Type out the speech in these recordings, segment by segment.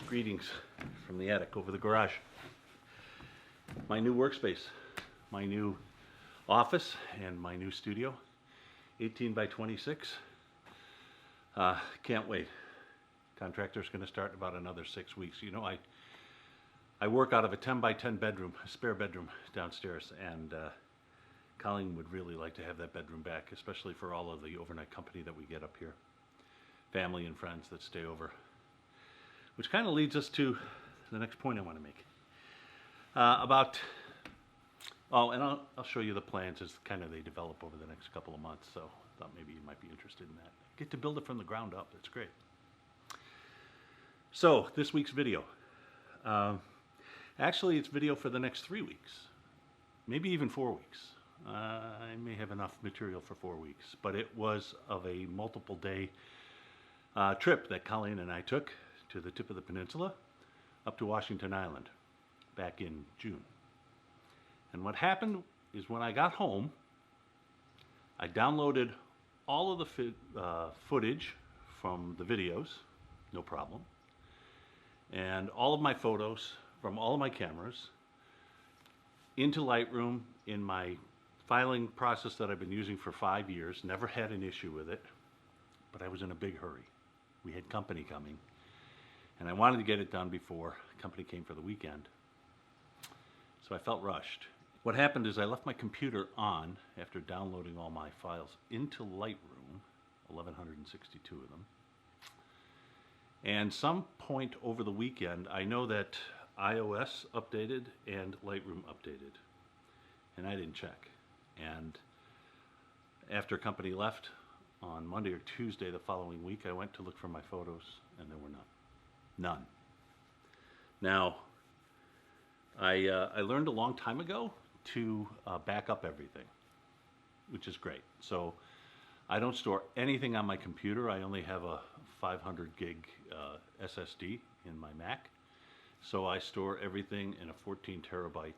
Greetings from the attic over the garage. My new workspace, my new office, and my new studio. 18 by 26. Can't wait. Contractor's going to start in about another 6 weeks. You know, I work out of a 10 by 10 bedroom, a spare bedroom downstairs, and Colleen would really like to have that bedroom back, especially for all of the overnight company that we get up here. Family and friends that stay over. Which kind of leads us to the next point I want to make. And I'll show you the plans as kind of they develop over the next couple of months, so I thought maybe you might be interested in that. Get to build it from the ground up, that's great. So, this week's video. Actually, it's video for the next 3 weeks, maybe even 4 weeks. I may have enough material for 4 weeks, but it was of a multiple day trip that Colleen and I took to the tip of the peninsula up to Washington Island back in June. And what happened is when I got home, I downloaded all of the footage from the videos, no problem, and all of my photos from all of my cameras into Lightroom in my filing process that I've been using for 5 years. Never had an issue with it, but I was in a big hurry. We had company coming, and I wanted to get it done before company came for the weekend. So I felt rushed. What happened is I left my computer on after downloading all my files into Lightroom, 1,162 of them. And some point over the weekend, I know that iOS updated and Lightroom updated, and I didn't check. And after company left on Monday or Tuesday the following week, I went to look for my photos, and there were none. None. Now, I learned a long time ago to back up everything, which is great. So I don't store anything on my computer. I only have a 500 gig SSD in my Mac. So I store everything in a 14 terabyte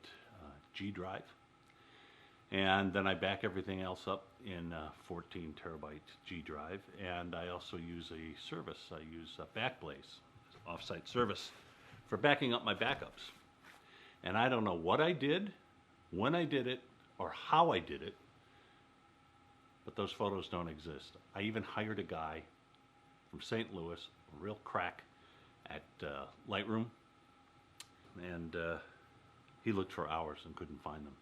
G drive. And then I back everything else up in a 14 terabyte G drive. And I also use a service. I use Backblaze, offsite service, for backing up my backups. And I don't know what I did, when I did it, or how I did it, but those photos don't exist. I even hired a guy from St. Louis, a real crack at Lightroom, and he looked for hours and couldn't find them.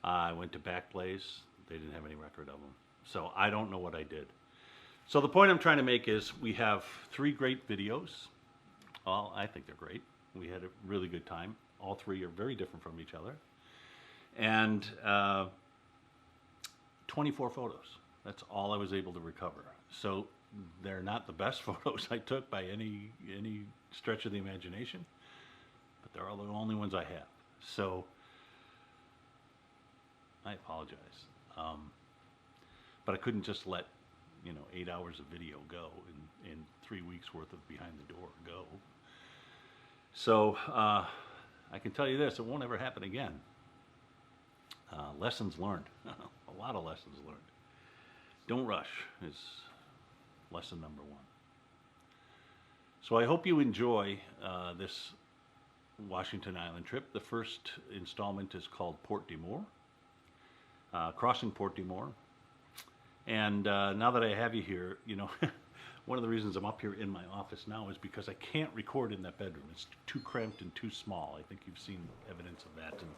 I went to Backblaze, they didn't have any record of them. So I don't know what I did. So the point I'm trying to make is we have 3 great videos. Well, I think they're great. We had a really good time. All 3 are very different from each other. And 24 photos. That's all I was able to recover. So they're not the best photos I took by any stretch of the imagination, but they're all the only ones I have. So I apologize. But I couldn't just let 8 hours of video go and 3 weeks worth of behind the door go. So I can tell you this, it won't ever happen again. Lessons learned. A lot of lessons learned. Don't rush is lesson number 1. So I hope you enjoy this Washington Island trip. The first installment is called Port Demore, crossing Port Demore. And now that I have you here, one of the reasons I'm up here in my office now is because I can't record in that bedroom. It's too cramped and too small. I think you've seen evidence of that. And,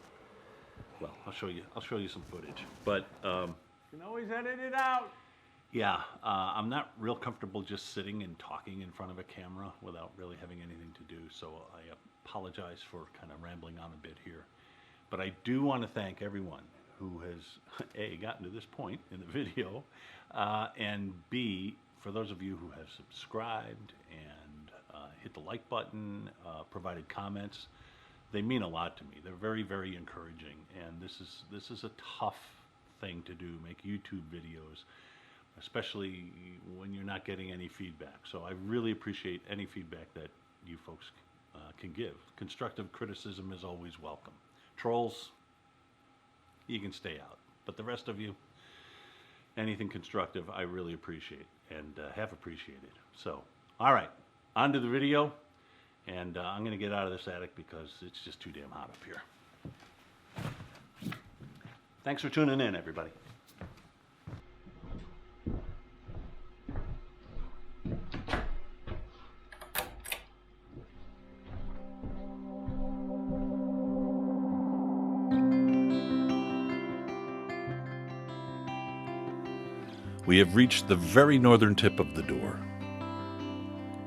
well, I'll show you some footage. But you can always edit it out. Yeah, I'm not real comfortable just sitting and talking in front of a camera without really having anything to do. So I apologize for kind of rambling on a bit here. But I do want to thank everyone who has A, gotten to this point in the video, and B, for those of you who have subscribed and hit the like button, provided comments. They mean a lot to me. They're very, very encouraging, and this is a tough thing to do, make YouTube videos, especially when you're not getting any feedback. So I really appreciate any feedback that you folks can give. Constructive criticism is always welcome. Trolls, you can stay out. But the rest of you, anything constructive, I really appreciate and have appreciated. So, all right, on to the video. And I'm going to get out of this attic because it's just too damn hot up here. Thanks for tuning in, everybody. We have reached the very northern tip of the door.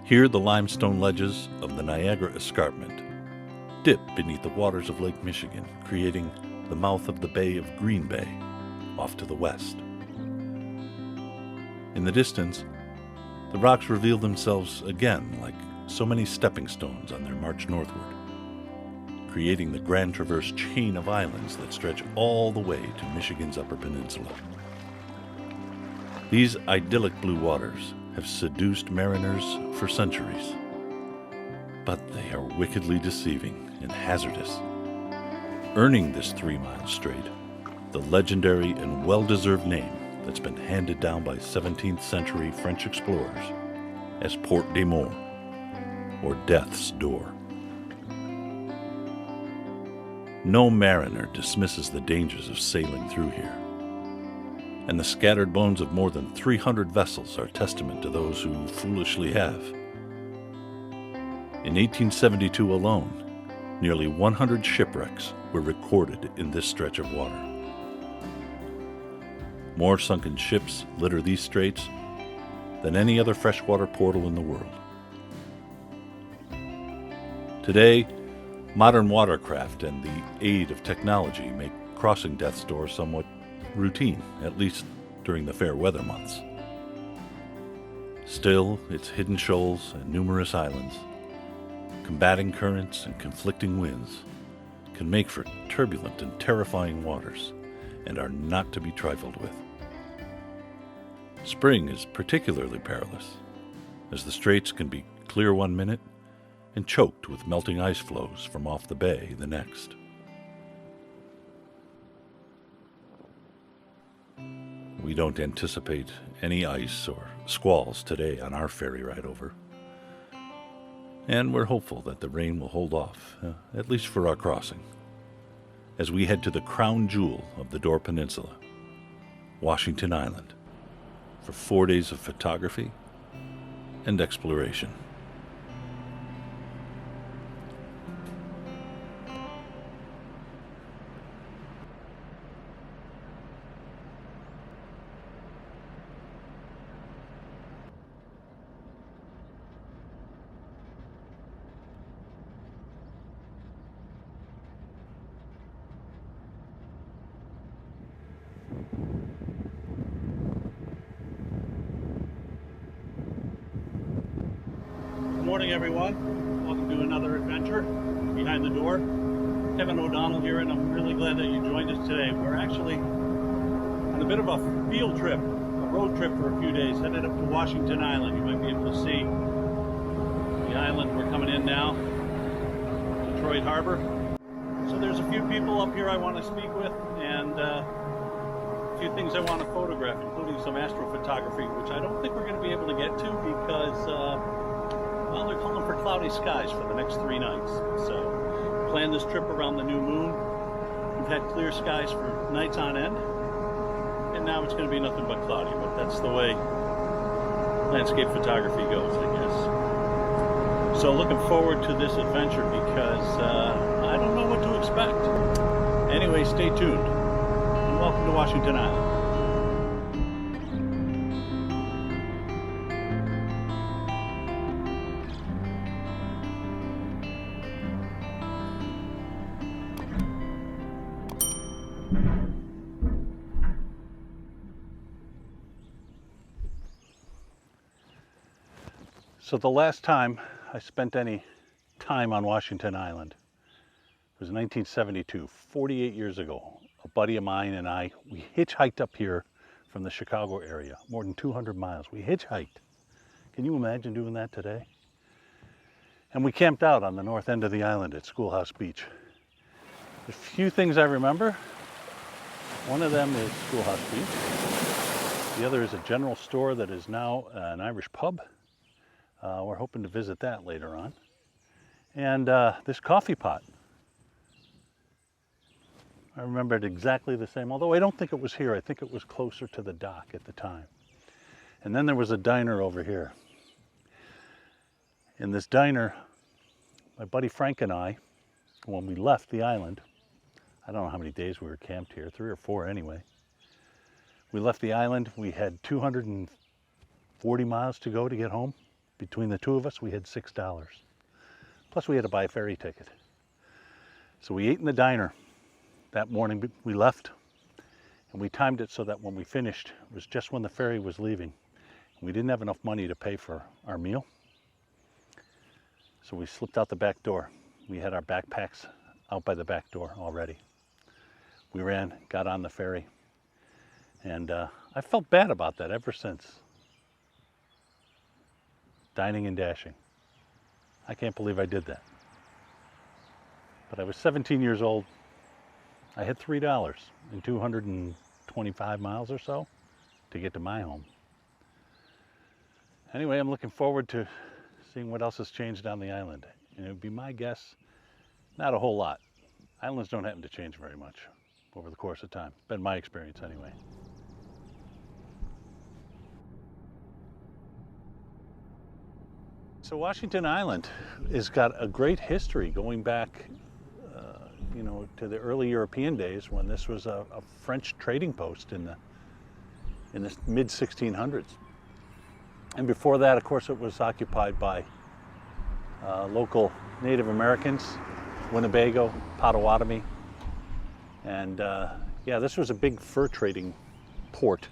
Here the limestone ledges of the Niagara Escarpment dip beneath the waters of Lake Michigan, creating the mouth of the Bay of Green Bay off to the west. In the distance, the rocks reveal themselves again like so many stepping stones on their march northward, creating the Grand Traverse chain of islands that stretch all the way to Michigan's Upper Peninsula. These idyllic blue waters have seduced mariners for centuries, but they are wickedly deceiving and hazardous, earning this 3-mile strait the legendary and well-deserved name that's been handed down by 17th century French explorers as Porte des Morts, or Death's Door. No mariner dismisses the dangers of sailing through here, and the scattered bones of more than 300 vessels are testament to those who foolishly have. In 1872 alone, nearly 100 shipwrecks were recorded in this stretch of water. More sunken ships litter these straits than any other freshwater portal in the world. Today, modern watercraft and the aid of technology make crossing Death's Door somewhat routine, at least during the fair weather months. Still, its hidden shoals and numerous islands, combating currents and conflicting winds, can make for turbulent and terrifying waters and are not to be trifled with. Spring is particularly perilous, as the straits can be clear one minute and choked with melting ice flows from off the bay the next. We don't anticipate any ice or squalls today on our ferry ride over. And we're hopeful that the rain will hold off, at least for our crossing, as we head to the crown jewel of the Door Peninsula, Washington Island, for 4 days of photography and exploration. Good morning, everyone. Welcome to another adventure behind the door. Kevin O'Donnell here, and I'm really glad that you joined us today. We're actually on a bit of a field trip, a road trip for a few days, headed up to Washington Island. You might be able to see the island we're coming in now, Detroit Harbor. So there's a few people up here I want to speak with, and a few things I want to photograph, including some astrophotography, which I don't think we're going to be able to get to because well, they're calling for cloudy skies for the next 3 nights. So, plan this trip around the new moon. We've had clear skies for nights on end, and now it's going to be nothing but cloudy. But that's the way landscape photography goes, I guess. So, looking forward to this adventure because I don't know what to expect. Anyway, stay tuned, and welcome to Washington Island. So the last time I spent any time on Washington Island was 1972, 48 years ago. A buddy of mine and I, we hitchhiked up here from the Chicago area, more than 200 miles. We hitchhiked. Can you imagine doing that today? And we camped out on the north end of the island at Schoolhouse Beach. A few things I remember. One of them is Schoolhouse Beach. The other is a general store that is now an Irish pub. We're hoping to visit that later on. And this coffee pot, I remember it exactly the same, although I don't think it was here. I think it was closer to the dock at the time. And then there was a diner over here. In this diner, my buddy Frank and I, when we left the island, I don't know how many days we were camped here, 3 or 4 anyway. We left the island, we had 240 miles to go to get home. Between the two of us, we had $6. Plus we had to buy a ferry ticket. So we ate in the diner. That morning we left, and we timed it so that when we finished, it was just when the ferry was leaving. We didn't have enough money to pay for our meal. So we slipped out the back door. We had our backpacks out by the back door already. We ran, got on the ferry, and I felt bad about that ever since. Dining and dashing. I can't believe I did that. But I was 17 years old. I had $3 and 225 miles or so to get to my home. Anyway, I'm looking forward to seeing what else has changed on the island. And it would be my guess, not a whole lot. Islands don't happen to change very much over the course of time. Been my experience anyway. So Washington Island has got a great history going back to the early European days when this was a French trading post in the mid 1600s. And before that, of course, it was occupied by local Native Americans, Winnebago, Potawatomi. And yeah, this was a big fur trading port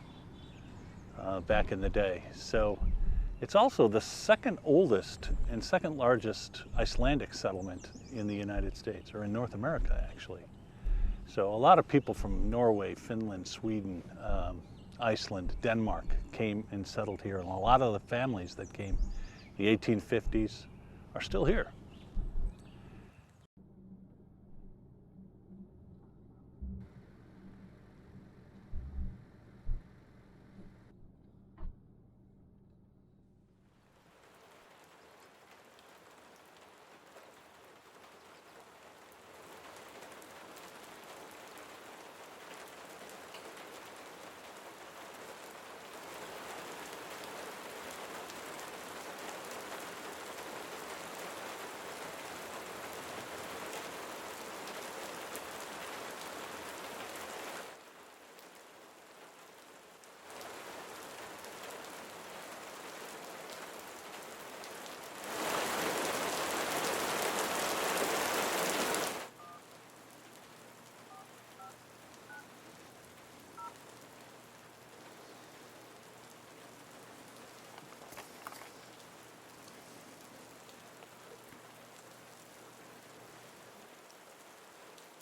back in the day. So it's also the second oldest and second largest Icelandic settlement in the United States, or in North America, actually. So a lot of people from Norway, Finland, Sweden, Iceland, Denmark came and settled here. And a lot of the families that came in the 1850s are still here.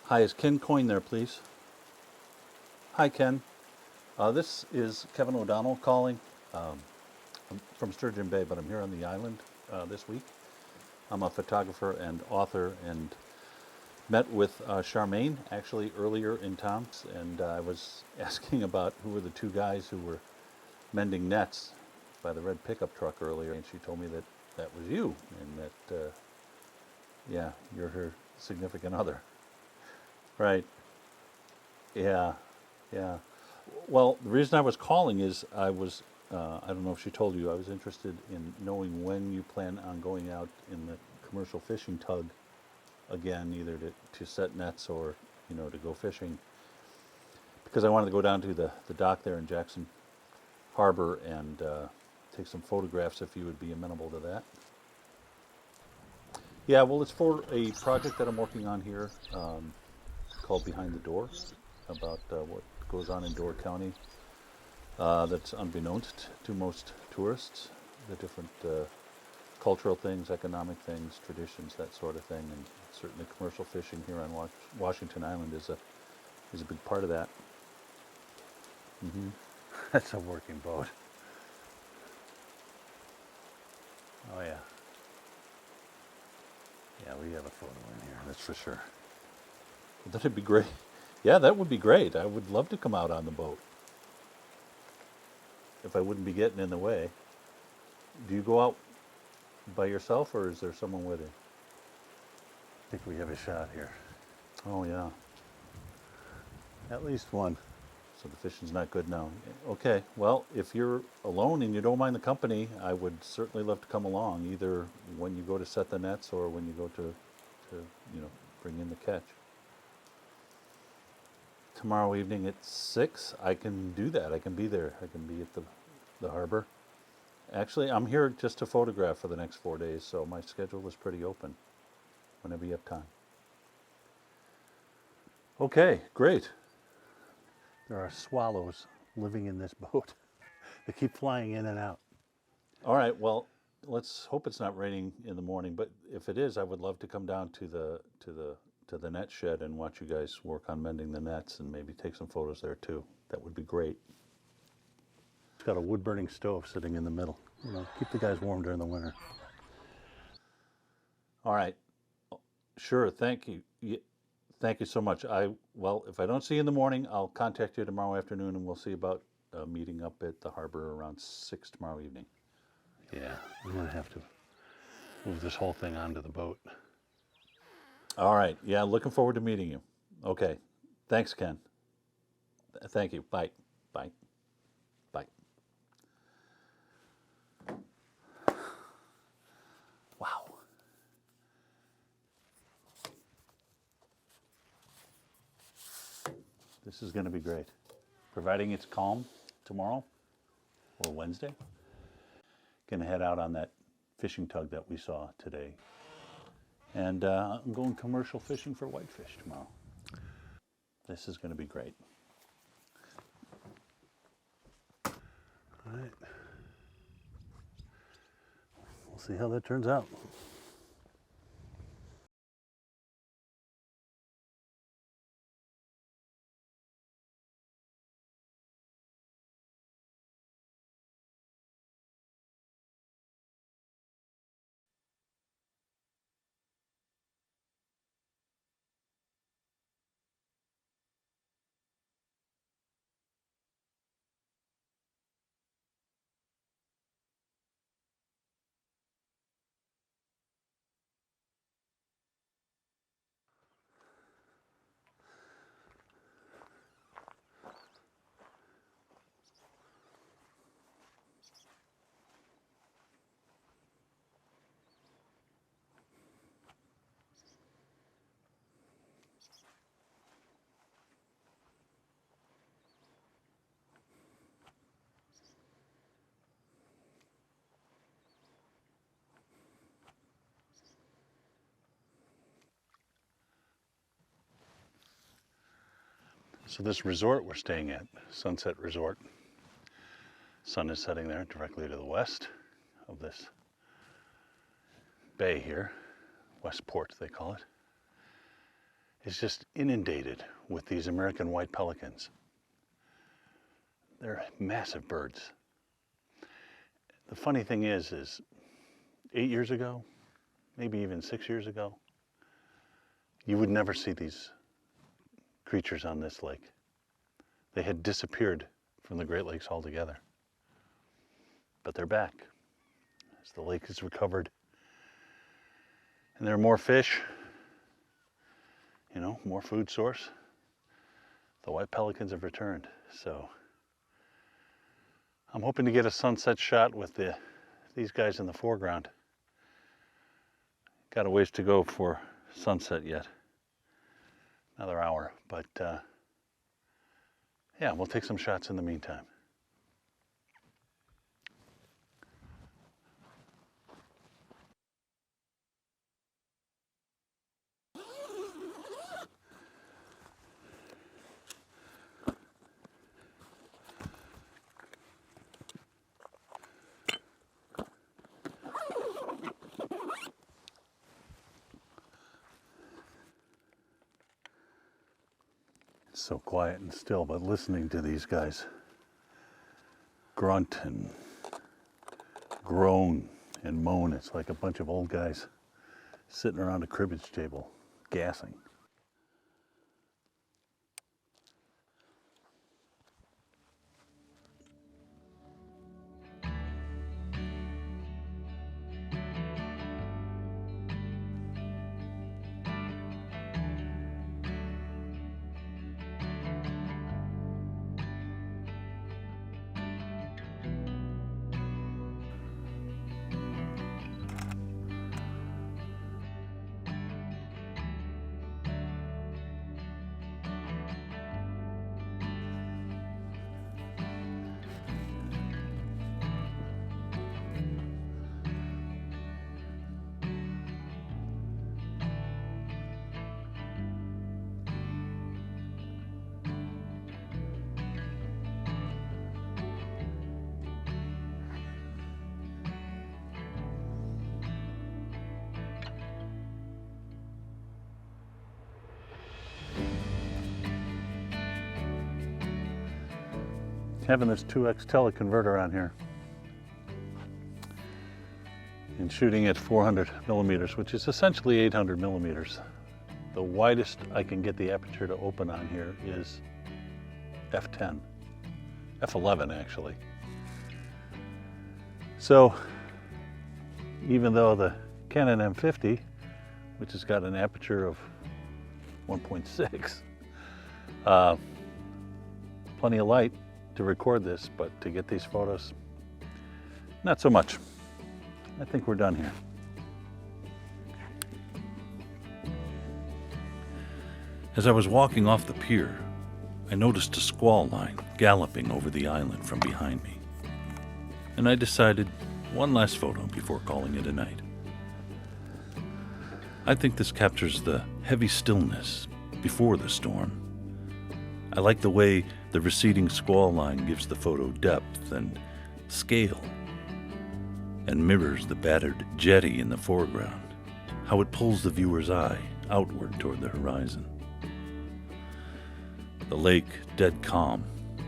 Hi, is Ken Coyne there, please? Hi, Ken. This is Kevin O'Donnell calling. I'm from Sturgeon Bay, but I'm here on the island this week. I'm a photographer and author, and met with Charmaine actually earlier in town, and I was asking about who were the two guys who were mending nets by the red pickup truck earlier, and she told me that that was you, and that, yeah, you're her significant other. Right. Yeah, yeah. Well, the reason I was calling is I don't know if she told you, I was interested in knowing when you plan on going out in the commercial fishing tug again, either to set nets or, to go fishing. Because I wanted to go down to the dock there in Jackson Harbor and take some photographs if you would be amenable to that. Yeah, well, it's for a project that I'm working on here. Called Behind the Door, about what goes on in Door County that's unbeknownst to most tourists, the different cultural things, economic things, traditions, that sort of thing, and certainly commercial fishing here on Washington Island is a big part of that. Mm-hmm. That's a working boat. Oh yeah. Yeah, we have a photo in here, that's for sure. That'd be great. Yeah, that would be great. I would love to come out on the boat. If I wouldn't be getting in the way. Do you go out by yourself, or is there someone with you? I think we have a shot here. Oh yeah. At least one. So the fishing's not good now. Okay, well, if you're alone and you don't mind the company, I would certainly love to come along, either when you go to set the nets or when you go to bring in the catch. Tomorrow evening at 6, I can do that. I can be there. I can be at the harbor. Actually, I'm here just to photograph for the next 4 days, so my schedule is pretty open whenever you have time. Okay, great. There are swallows living in this boat. They keep flying in and out. All right, well, let's hope it's not raining in the morning, but if it is, I would love to come down to the net shed and watch you guys work on mending the nets and maybe take some photos there too. That would be great. It's got a wood burning stove sitting in the middle. Keep the guys warm during the winter. All right. Sure, thank you. Thank you so much. Well, if I don't see you in the morning, I'll contact you tomorrow afternoon and we'll see about meeting up at the harbor around 6 tomorrow evening. Yeah, I'm going to have to move this whole thing onto the boat. All right. Yeah, looking forward to meeting you. Okay. Thanks, Ken. Thank you. Bye. Bye. Bye. Wow. This is going to be great. Providing it's calm tomorrow or Wednesday. Going to head out on that fishing tug that we saw today. And I'm going commercial fishing for whitefish tomorrow. This is going to be great. All right. We'll see how that turns out. So this resort we're staying at, Sunset Resort, sun is setting there directly to the west of this bay here, Westport they call it. It's just inundated with these American white pelicans. They're massive birds. The funny thing is 8 years ago, maybe even 6 years ago, you would never see these creatures on this lake. They had disappeared from the Great Lakes altogether. But they're back as the lake is recovered. And there are more fish, more food source. The white pelicans have returned. So I'm hoping to get a sunset shot with these guys in the foreground. Got a ways to go for sunset yet. Another hour, but yeah, we'll take some shots in the meantime. It's so quiet and still, but listening to these guys grunt and groan and moan, it's like a bunch of old guys sitting around a cribbage table, gassing. having this 2x teleconverter on here and shooting at 400 millimeters, which is essentially 800 millimeters. The widest I can get the aperture to open on here is f10, f11 actually. So even though the Canon M50, which has got an aperture of 1.6, plenty of light to record this, but to get these photos, not so much. I think we're done here. As I was walking off the pier, I noticed a squall line galloping over the island from behind me, and I decided one last photo before calling it a night. I think this captures the heavy stillness before the storm. I like the way the receding squall line gives the photo depth and scale and mirrors the battered jetty in the foreground, how it pulls the viewer's eye outward toward the horizon. The lake, dead calm,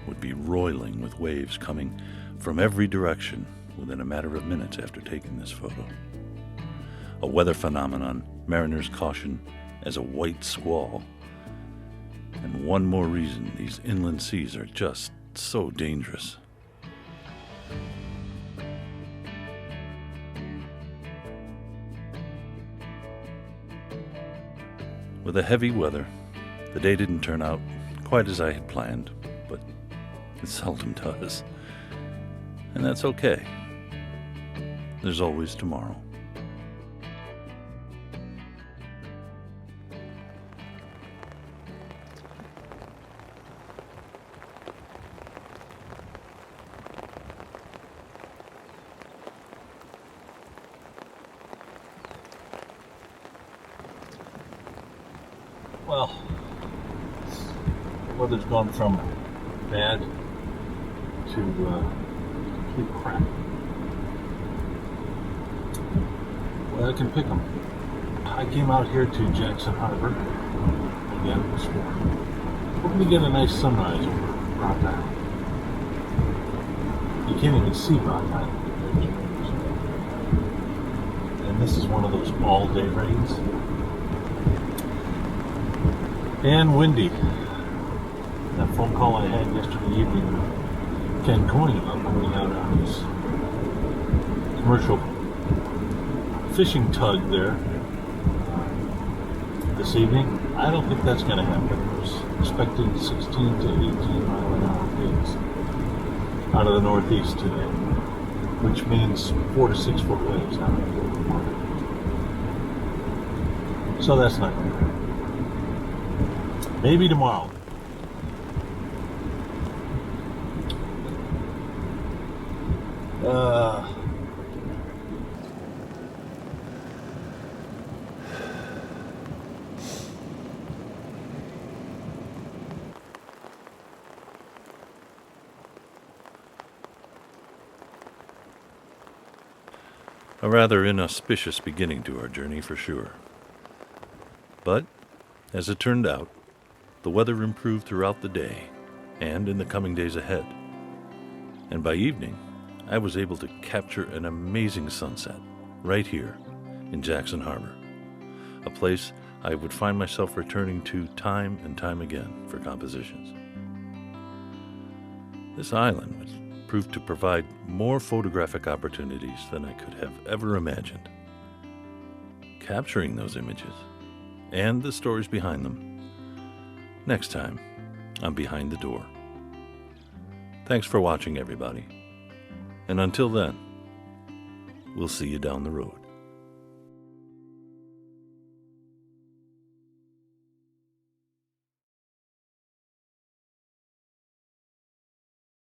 would be roiling with waves coming from every direction within a matter of minutes after taking this photo. A weather phenomenon mariners caution as a white squall. And one more reason these inland seas are just so dangerous. With the heavy weather, the day didn't turn out quite as I had planned, but it seldom does. And that's okay. There's always tomorrow. Well, the weather's gone from bad to complete crap. Well, I can pick them. I came out here to Jackson Harbor again this morning, hoping to get a nice sunrise over Rock Island. You can't even see Rock Island. And this is one of those all-day rains. And windy. That phone call I had yesterday evening with Ken Coney about going out on his commercial fishing tug there this evening. I don't think that's going to happen. I was expecting 16 to 18 mile an hour winds out of the northeast today, which means 4 to 6 foot waves out of the water. So that's not going to happen. Maybe tomorrow. A rather inauspicious beginning to our journey for sure. But, as it turned out, the weather improved throughout the day and in the coming days ahead. And by evening, I was able to capture an amazing sunset right here in Jackson Harbor, a place I would find myself returning to time and time again for compositions. This island would prove to provide more photographic opportunities than I could have ever imagined. Capturing those images and the stories behind them next time on Behind the Door. Thanks for watching, everybody. And until then, we'll see you down the road.